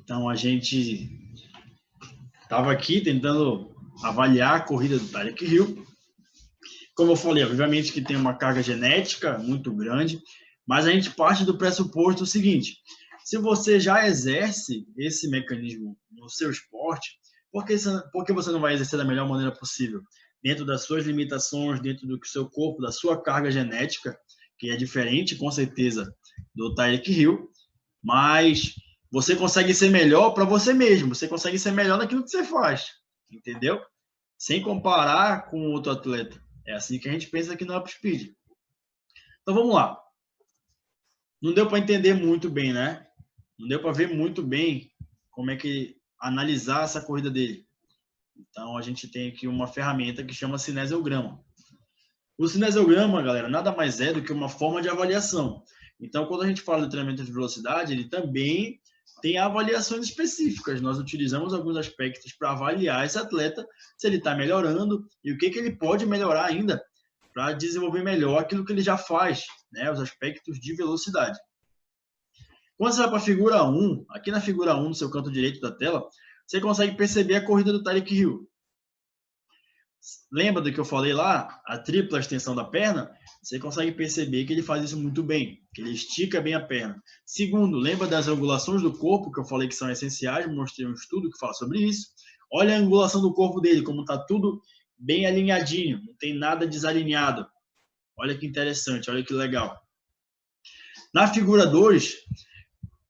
Então, a gente estava aqui tentando avaliar a corrida do Tyreek Hill. Como eu falei, obviamente que tem uma carga genética muito grande, mas a gente parte do pressuposto seguinte: se você já exerce esse mecanismo no seu esporte, por que você não vai exercer da melhor maneira possível? Dentro das suas limitações, dentro do seu corpo, da sua carga genética, que é diferente, com certeza, do Tyreek Hill, mas você consegue ser melhor para você mesmo, você consegue ser melhor naquilo que você faz, entendeu? Sem comparar com outro atleta. É assim que a gente pensa aqui no Upspeed. Então vamos lá. Não deu para entender muito bem, né? Não deu para ver muito bem como é que analisar essa corrida dele. Então a gente tem aqui uma ferramenta que chama cinesiograma. O cinesiograma, galera, nada mais é do que uma forma de avaliação. Então, quando a gente fala de treinamento de velocidade, ele também tem avaliações específicas. Nós utilizamos alguns aspectos para avaliar esse atleta, se ele está melhorando e o que ele pode melhorar ainda para desenvolver melhor aquilo que ele já faz, né? Os aspectos de velocidade. Quando você vai para a figura 1, aqui na figura 1, no seu canto direito da tela, você consegue perceber a corrida do Tyreek Hill. Lembra do que eu falei lá? A tripla extensão da perna? Você consegue perceber que ele faz isso muito bem, que ele estica bem a perna. Segundo, lembra das angulações do corpo, que eu falei que são essenciais, mostrei um estudo que fala sobre isso. Olha a angulação do corpo dele, como está tudo bem alinhadinho, não tem nada desalinhado. Olha que interessante, olha que legal. Na figura 2,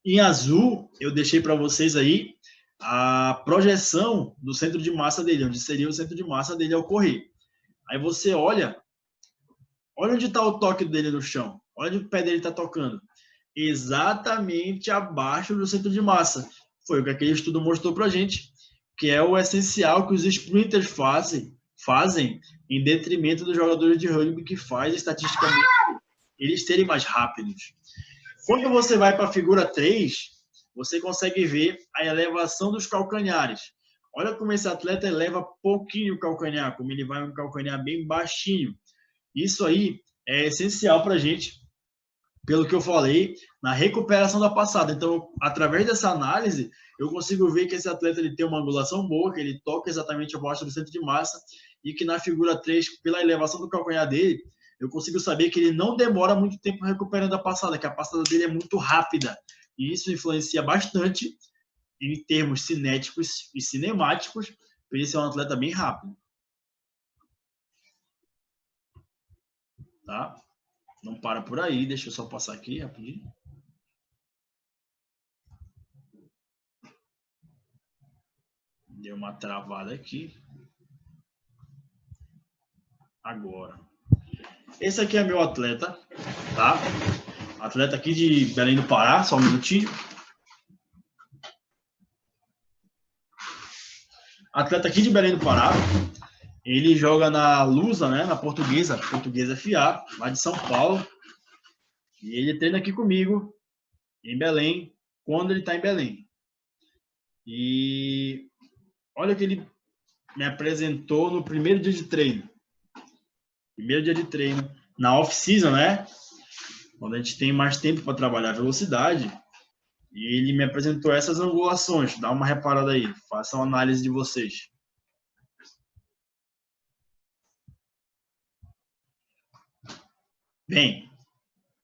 em azul, eu deixei para vocês aí a projeção do centro de massa dele, onde seria o centro de massa dele ao correr. Aí você olha onde está o toque dele no chão, olha onde o pé dele está tocando. Exatamente abaixo do centro de massa. Foi o que aquele estudo mostrou para a gente, que é o essencial que os sprinters fazem em detrimento dos jogadores de rugby, que faz estatisticamente eles serem mais rápidos. Quando você vai para a figura 3, você consegue ver a elevação dos calcanhares. Olha como esse atleta eleva pouquinho o calcanhar, como ele vai um calcanhar bem baixinho. Isso aí é essencial para a gente, pelo que eu falei, na recuperação da passada. Então, através dessa análise, eu consigo ver que esse atleta ele tem uma angulação boa, que ele toca exatamente abaixo do centro de massa, e que na figura 3, pela elevação do calcanhar dele, eu consigo saber que ele não demora muito tempo recuperando a passada, que a passada dele é muito rápida. E isso influencia bastante em termos cinéticos e cinemáticos, para ele ser um atleta bem rápido. Tá? Não para por aí, deixa eu só passar aqui rapidinho. Deu uma travada aqui. Agora. Esse aqui é meu atleta, tá? Atleta aqui de Belém do Pará, só um minutinho. Atleta aqui de Belém do Pará. Ele joga na Lusa, né? Na Portuguesa FA, lá de São Paulo. E ele treina aqui comigo, em Belém, quando ele está em Belém. E olha o que ele me apresentou no primeiro dia de treino. Primeiro dia de treino, na off-season, né? Quando a gente tem mais tempo para trabalhar a velocidade. E ele me apresentou essas angulações. Dá uma reparada aí, façam a análise de vocês. Bem,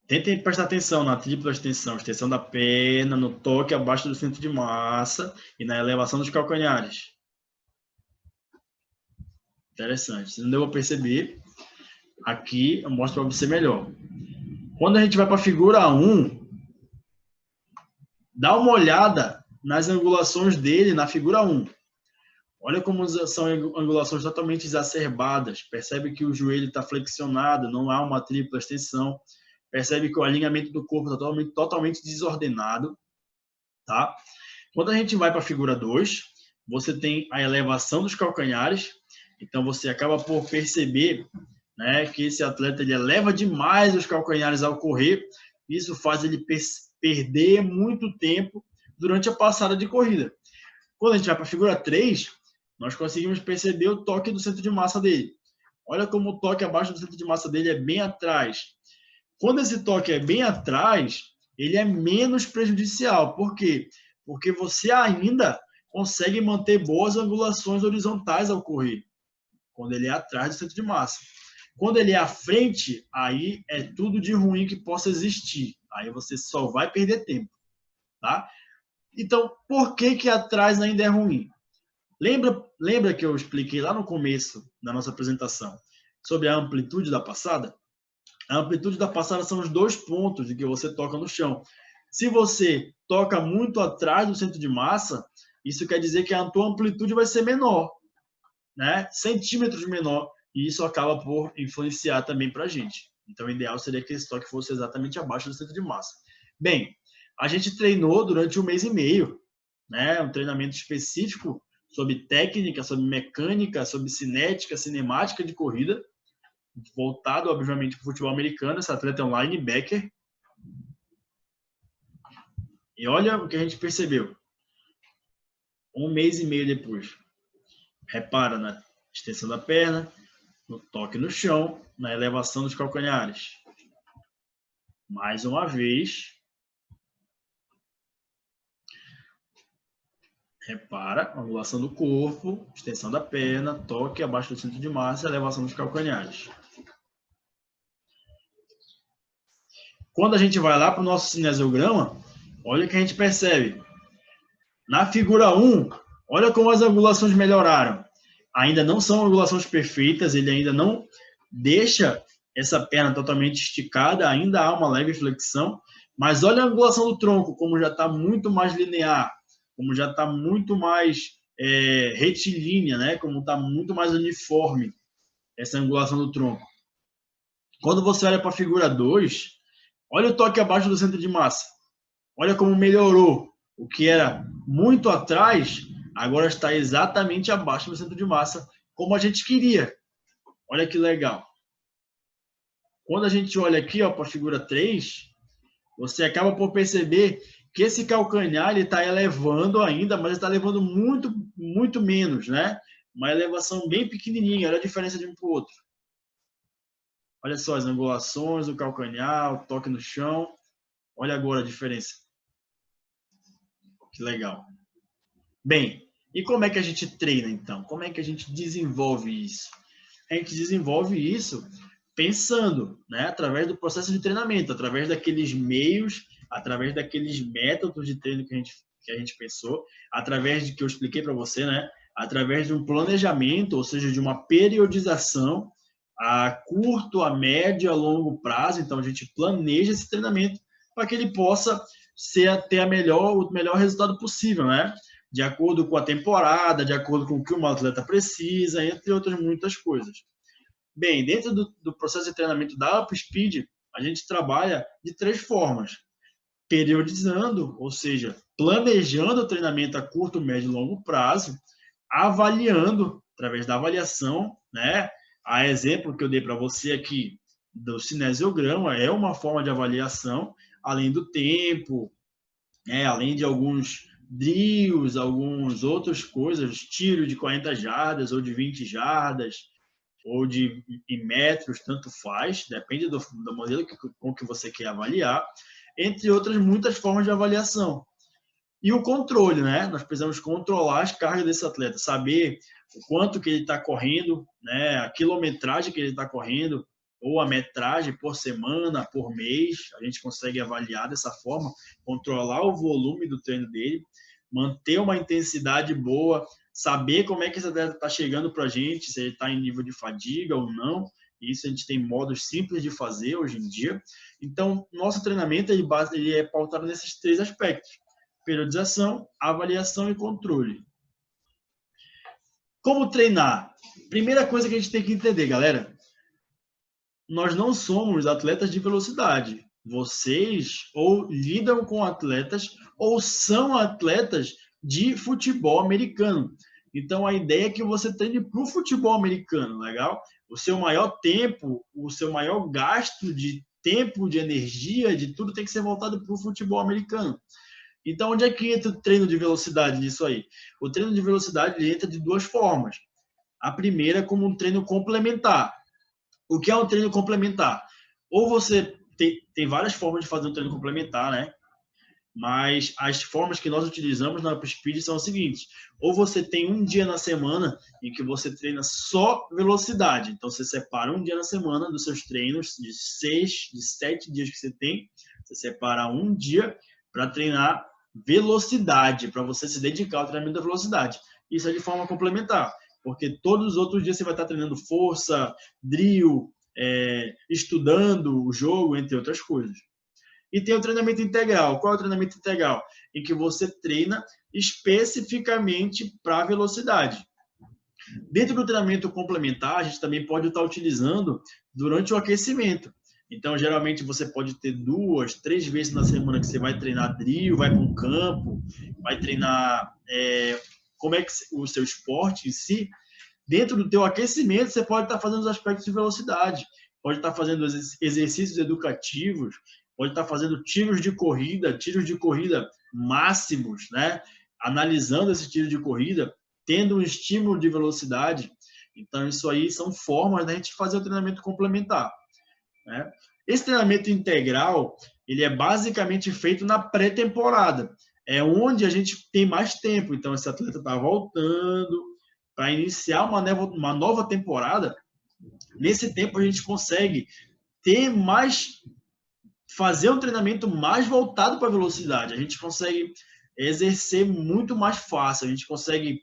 tentem prestar atenção na tripla extensão da perna, no toque abaixo do centro de massa e na elevação dos calcanhares. Interessante. Se não deu para perceber, aqui eu mostro para você melhor. Quando a gente vai para a figura 1, dá uma olhada nas angulações dele na figura 1. Olha como são angulações totalmente exacerbadas. Percebe que o joelho está flexionado, não há uma tripla extensão. Percebe que o alinhamento do corpo está totalmente desordenado. Tá? Quando a gente vai para a figura 2, você tem a elevação dos calcanhares. Então, você acaba por perceber, né, que esse atleta ele eleva demais os calcanhares ao correr. Isso faz ele perder muito tempo durante a passada de corrida. Quando a gente vai para a figura 3, nós conseguimos perceber o toque do centro de massa dele. Olha como o toque abaixo do centro de massa dele é bem atrás. Quando esse toque é bem atrás, ele é menos prejudicial. Por quê? porque você ainda consegue manter boas angulações horizontais ao correr, quando ele é atrás do centro de massa. Quando ele é à frente, aí é tudo de ruim que possa existir. Aí você só vai perder tempo, tá? Então, por que atrás ainda é ruim? Lembra que eu expliquei lá no começo da nossa apresentação sobre a amplitude da passada? A amplitude da passada são os 2 pontos em que você toca no chão. Se você toca muito atrás do centro de massa, isso quer dizer que a tua amplitude vai ser menor, né? Centímetros menor, e isso acaba por influenciar também para a gente. Então, o ideal seria que esse toque fosse exatamente abaixo do centro de massa. Bem, a gente treinou durante 1 mês e meio, né? Um treinamento específico sobre técnica, sobre mecânica, sobre cinética, cinemática de corrida, voltado, obviamente, para o futebol americano. Esse atleta é um linebacker. E olha o que a gente percebeu. 1 mês e meio depois. Repara na extensão da perna, no toque no chão, na elevação dos calcanhares. Mais uma vez. Repara, angulação do corpo, extensão da perna, toque abaixo do centro de massa e elevação dos calcanhares. Quando a gente vai lá para o nosso cinesiograma, olha o que a gente percebe. Na figura 1, olha como as angulações melhoraram. Ainda não são angulações perfeitas, ele ainda não deixa essa perna totalmente esticada, ainda há uma leve flexão, mas olha a angulação do tronco, como já está muito mais linear, como já está muito mais retilínea, né? Como está muito mais uniforme essa angulação do tronco. Quando você olha para a figura 2, olha o toque abaixo do centro de massa. Olha como melhorou. O que era muito atrás, agora está exatamente abaixo do centro de massa, como a gente queria. Olha que legal. Quando a gente olha aqui para a figura 3, você acaba por perceber que esse calcanhar está elevando ainda, mas está levando muito, muito menos, né? Uma elevação bem pequenininha. Olha a diferença de um para o outro. Olha só as angulações, o calcanhar, o toque no chão. Olha agora a diferença. Que legal. Bem, e como é que a gente treina, então? Como é que a gente desenvolve isso? A gente desenvolve isso pensando, né, através do processo de treinamento, através daqueles meios, através daqueles métodos de treino que a gente pensou, através de que eu expliquei para você, né, através de um planejamento, ou seja, de uma periodização a curto, a médio, a longo prazo. Então, a gente planeja esse treinamento para que ele possa ter o melhor resultado possível, né? De acordo com a temporada, de acordo com o que o atleta precisa, entre outras muitas coisas. Bem, dentro do processo de treinamento da UpSpeed, a gente trabalha de 3 formas. Periodizando, ou seja, planejando o treinamento a curto, médio e longo prazo, avaliando, através da avaliação, né? A exemplo que eu dei para você aqui do cinesiograma é uma forma de avaliação, além do tempo, além de alguns drills, algumas outras coisas, tiro de 40 jardas ou de 20 jardas, ou em metros, tanto faz, depende do modelo com que você quer avaliar, entre outras muitas formas de avaliação. E o controle, né? Nós precisamos controlar as cargas desse atleta, saber o quanto que ele está correndo, né? A quilometragem que ele está correndo, ou a metragem por semana, por mês. A gente consegue avaliar dessa forma, controlar o volume do treino dele, manter uma intensidade boa, saber como é que esse atleta está chegando para a gente, se ele está em nível de fadiga ou não. Isso a gente tem modos simples de fazer hoje em dia. Então, nosso treinamento ele é pautado nesses 3 aspectos: periodização, avaliação e controle. Como treinar? Primeira coisa que a gente tem que entender, galera, nós não somos atletas de velocidade. Vocês ou lidam com atletas ou são atletas de futebol americano. Então, a ideia é que você treine para o futebol americano, legal? O seu maior tempo, o seu maior gasto de tempo, de energia, de tudo tem que ser voltado para o futebol americano. Então, onde é que entra o treino de velocidade nisso aí? O treino de velocidade entra de 2 formas. A primeira é como um treino complementar. O que é um treino complementar? Ou você tem várias formas de fazer um treino complementar, né? mas as formas que nós utilizamos na UpSpeed são as seguintes: ou você tem um dia na semana em que você treina só velocidade, então você separa um dia na semana dos seus treinos, de 7 dias que você tem, você separa um dia para treinar velocidade, para você se dedicar ao treinamento da velocidade. Isso é de forma complementar, porque todos os outros dias você vai estar treinando força, drill, estudando o jogo, entre outras coisas. E tem o treinamento integral. Qual é o treinamento integral? Em que você treina especificamente para velocidade. Dentro do treinamento complementar, a gente também pode estar utilizando durante o aquecimento. Então, geralmente, você pode ter 2, 3 vezes na semana que você vai treinar drill, vai para um campo, vai treinar como é que o seu esporte em si. Dentro do teu aquecimento, você pode estar fazendo os aspectos de velocidade, pode estar fazendo exercícios educativos, pode estar fazendo tiros de corrida máximos, né? Analisando esse tiro de corrida, tendo um estímulo de velocidade. Então, isso aí são formas da gente fazer o treinamento complementar, né? Esse treinamento integral, ele é basicamente feito na pré-temporada. É onde a gente tem mais tempo. Então, esse atleta está voltando para iniciar uma nova temporada. Nesse tempo, a gente consegue fazer um treinamento mais voltado para a velocidade. A gente consegue exercer muito mais fácil. A gente consegue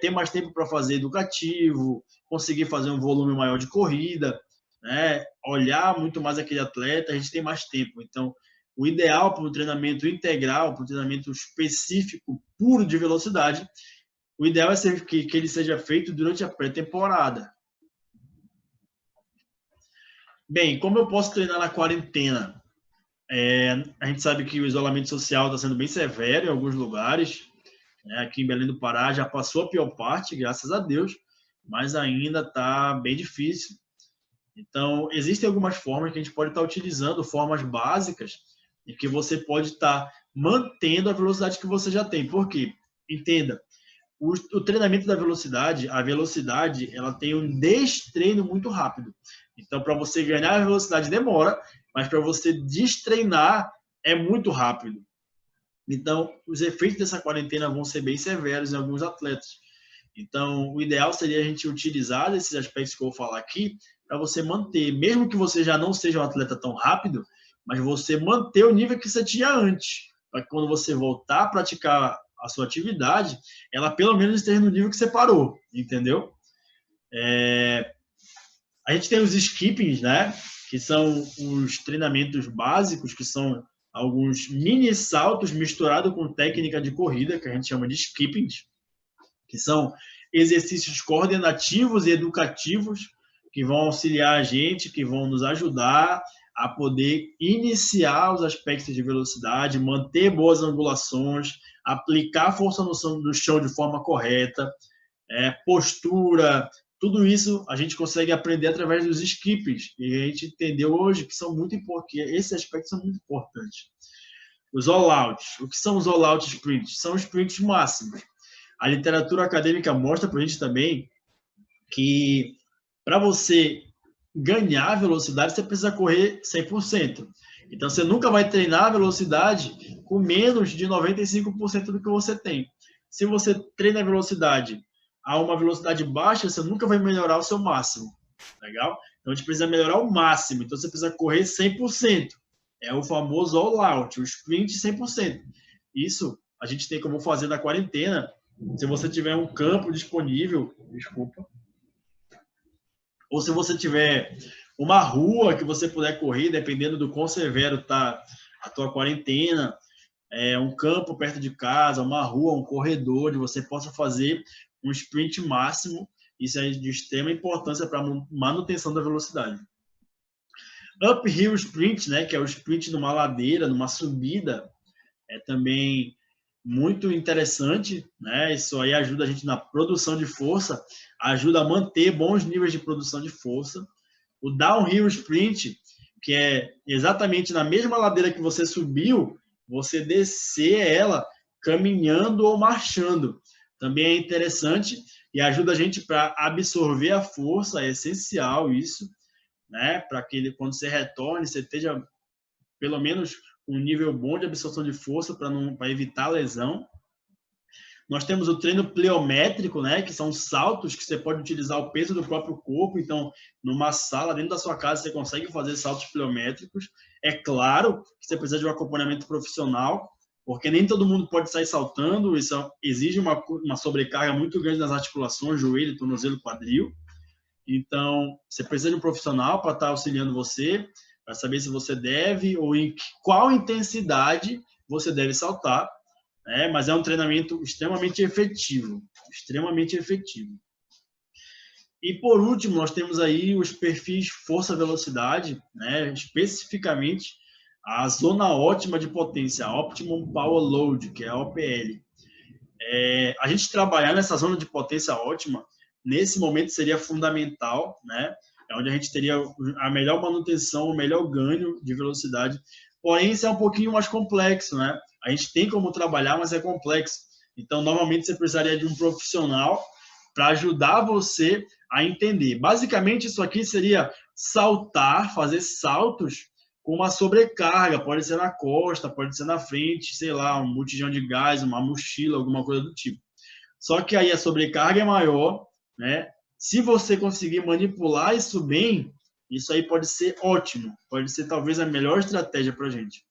ter mais tempo para fazer educativo, conseguir fazer um volume maior de corrida, né? Olhar muito mais aquele atleta, a gente tem mais tempo. Então, o ideal para um treinamento integral, para um treinamento específico, puro de velocidade, o ideal é que ele seja feito durante a pré-temporada. Bem, como eu posso treinar na quarentena? A gente sabe que o isolamento social está sendo bem severo em alguns lugares. Aqui em Belém do Pará já passou a pior parte, graças a Deus, mas ainda está bem difícil. Então, existem algumas formas que a gente pode estar utilizando, formas básicas, em que você pode estar mantendo a velocidade que você já tem. Por quê? Entenda, o treinamento da velocidade, a velocidade, ela tem um destreino muito rápido. Então, para você ganhar a velocidade demora, mas para você destreinar é muito rápido. Então, os efeitos dessa quarentena vão ser bem severos em alguns atletas. Então, o ideal seria a gente utilizar esses aspectos que eu vou falar aqui para você manter, mesmo que você já não seja um atleta tão rápido, mas você manter o nível que você tinha antes, para que quando você voltar a praticar a sua atividade, ela pelo menos esteja no nível que você parou, entendeu? A gente tem os skippings, né? Que são os treinamentos básicos, que são alguns mini saltos misturados com técnica de corrida, que a gente chama de skippings, que são exercícios coordenativos e educativos que vão auxiliar a gente, que vão nos ajudar a poder iniciar os aspectos de velocidade, manter boas angulações, aplicar força no chão de forma correta, postura, tudo isso a gente consegue aprender através dos skippings, e a gente entendeu hoje que são muito importantes, esses aspectos são muito importantes. Os all-outs. O que são os all-out sprints? São os sprints máximos. A literatura acadêmica mostra para a gente também que para você ganhar velocidade, você precisa correr 100%. Então, você nunca vai treinar a velocidade com menos de 95% do que você tem. Se você treina a velocidade a uma velocidade baixa, você nunca vai melhorar o seu máximo. Legal? Então, a gente precisa melhorar o máximo. Então, você precisa correr 100%. É o famoso all-out, o sprint 100%. Isso a gente tem como fazer na quarentena. Se você tiver um campo disponível, ou se você tiver uma rua que você puder correr, dependendo do quão severo está a tua quarentena, um campo perto de casa, uma rua, um corredor, onde você possa fazer um sprint máximo. Isso é de extrema importância para a manutenção da velocidade. Uphill sprint, né, que é o sprint numa ladeira, numa subida, é também muito interessante, né? Isso aí ajuda a gente na produção de força, ajuda a manter bons níveis de produção de força. O downhill sprint, que é exatamente na mesma ladeira que você subiu, você descer ela caminhando ou marchando. Também é interessante e ajuda a gente para absorver a força, é essencial isso, né? Para que quando você retorne, você esteja pelo menos um nível bom de absorção de força para evitar a lesão. Nós temos o treino pliométrico, né, que são saltos que você pode utilizar o peso do próprio corpo. Então, numa sala, dentro da sua casa, você consegue fazer saltos pliométricos. É claro que você precisa de um acompanhamento profissional, porque nem todo mundo pode sair saltando. Isso exige uma sobrecarga muito grande nas articulações, joelho, tornozelo, quadril. Então, você precisa de um profissional para estar auxiliando você, para saber se você deve ou em qual intensidade você deve saltar. Mas é um treinamento extremamente efetivo, extremamente efetivo. E por último, nós temos aí os perfis força-velocidade, né? Especificamente a zona ótima de potência, a Optimum Power Load, que é a OPL. A gente trabalhar nessa zona de potência ótima, nesse momento seria fundamental, né? É onde a gente teria a melhor manutenção, o melhor ganho de velocidade. Porém, isso é um pouquinho mais complexo, né? A gente tem como trabalhar, mas é complexo. Então, normalmente, você precisaria de um profissional para ajudar você a entender. Basicamente, isso aqui seria saltar, fazer saltos com uma sobrecarga. Pode ser na costa, pode ser na frente, sei lá, um botijão de gás, uma mochila, alguma coisa do tipo. Só que aí a sobrecarga é maior, né? Se você conseguir manipular isso bem, isso aí pode ser ótimo. Pode ser talvez a melhor estratégia para a gente.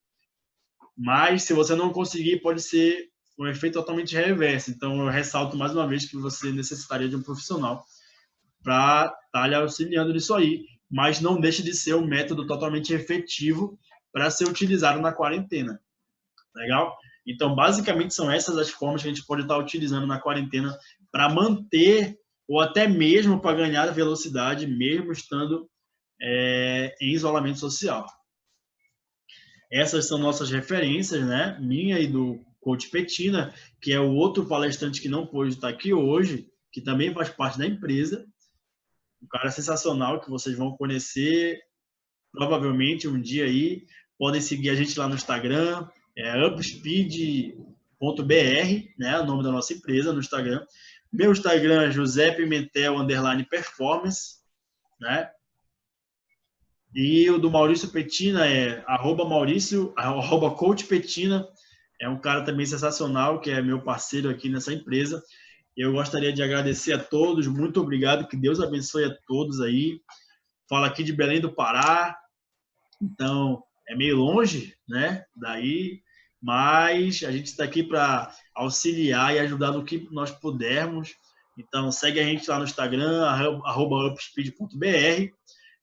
Mas, se você não conseguir, pode ser um efeito totalmente reverso. Então, eu ressalto mais uma vez que você necessitaria de um profissional para estar lhe auxiliando nisso aí. Mas não deixe de ser um método totalmente efetivo para ser utilizado na quarentena. Legal? Então, basicamente, são essas as formas que a gente pode estar utilizando na quarentena para manter ou até mesmo para ganhar velocidade, mesmo estando em isolamento social. Essas são nossas referências, né? Minha e do Coach Petina, que é o outro palestrante que não pôde estar aqui hoje, que também faz parte da empresa. Um cara sensacional que vocês vão conhecer provavelmente um dia aí. Podem seguir a gente lá no Instagram, upspeed.br, né? O nome da nossa empresa no Instagram. Meu Instagram é José Pimentel _performance, né? E o do Maurício Petina é @coachpetina. É um cara também sensacional, que é meu parceiro aqui nessa empresa. Eu gostaria de agradecer a todos, muito obrigado, que Deus abençoe a todos aí. Falo aqui de Belém do Pará, então é meio longe, né? Daí, mas a gente está aqui para auxiliar e ajudar no que nós pudermos. Então segue a gente lá no Instagram, @upspeed.br,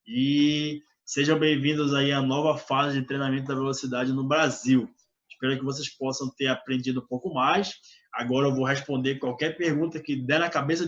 e sejam bem-vindos aí à nova fase de treinamento da velocidade no Brasil. Espero que vocês possam ter aprendido um pouco mais. Agora eu vou responder qualquer pergunta que der na cabeça de